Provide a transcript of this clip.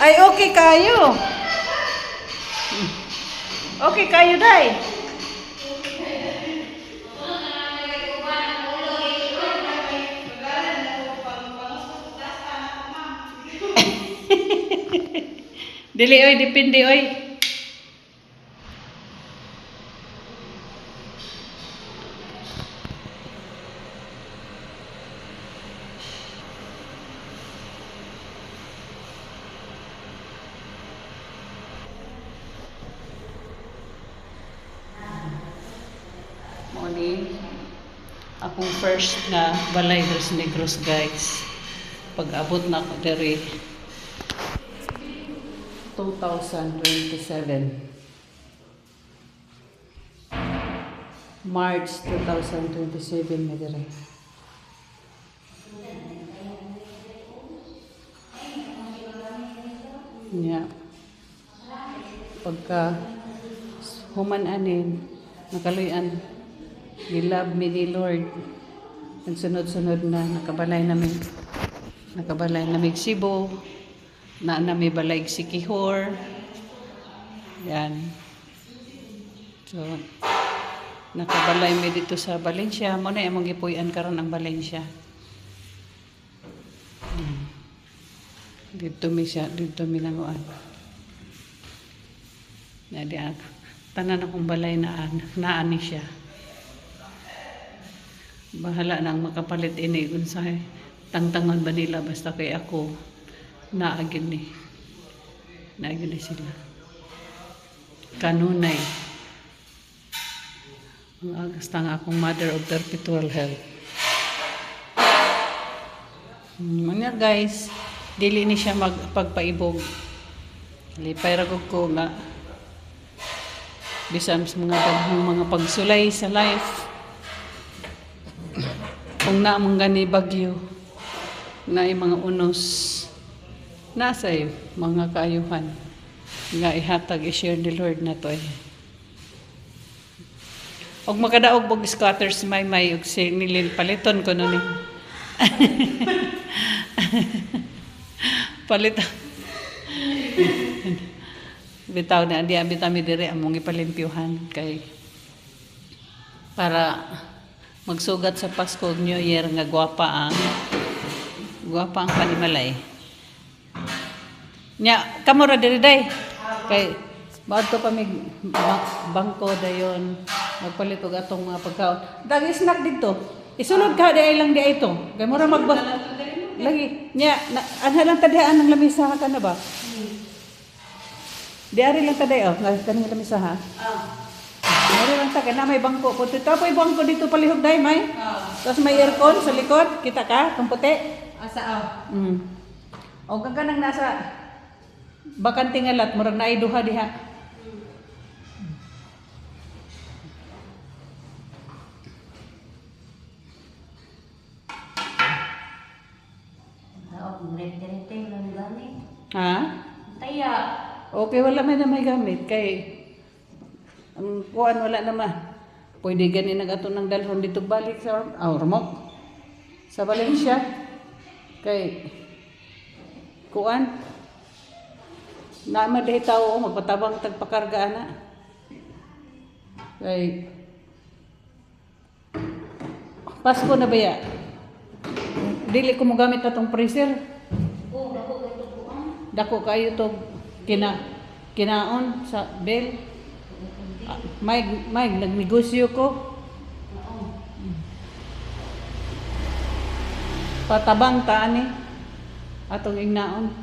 Ay, okay kayo. Okay kayo, day. Dili, oy, depende, oy. Morning. Akong first na balay Dos Negros, guys. Pag-abot na ako dere 2027. March 2027 na dere. Yeah. Pagka human anin, nakaluyan, gilab mi ni Lord. Ang sunod-sunod na nakabalay namin Cebu, na nami balay Sikihor. Yan. So, nakabalay mi dito sa Valencia. Mo na among gipuy-an karon ang Valencia. Dito mi nanguan. Na di tanan akong balay naan ni siya. Bahala nang makapalit ini unsay tangtangan ba nila basta kay ako naagin ni sila kanunay ang agasta nga akong mother of perpetual health. Mga guys, dili ni siya magpagpaibog, lipay ra ko nga bisan sa mga daghang mga pagsulay sa life. Kung naamong gani bagyo na mga unos nasay mga kaayuhan nga ihatag i-share ni Lord na to. Og makadaog og scatters may og sinilin paliton ko nun paliton bitaw na di ambitami dire among ipalimpyuhan kay para magsugat sa Pasko ug New Year nga gwapa ang panimalay. Nya kamo ra diri day. Kay baadto pa mig bangko dayon magpalit og atong mga pagkaon. Dagi snack dito. Isulod ka di ay lang di ito. Kay mura lagi nya anha lang tadhaan ng lamisa ka na ba? Di ari lang taday kaning lamisa ha. Meron lang ta na may bangko ko. Tapoy bangko dito palihog day may. Tapos may aircon sa likod, kita ka, kung puti. Asa O kang nang nasa bakante nga lat murag naay duha diha. Ha? Taya. Okay, wala may na may gamit kay ang kuan wala naman. Pwede gani nagato ng dalhon dito balik sa Ormoc. Sa Valencia. Kay kuan na madahi tao magpatabang tagpakarga ana. Kay Pasko na baya. Dili ko mo gamit atong freezer. Dako kayo to kinaon sa bell. May nagnegosyo ko. Patabang taan atong ignaon.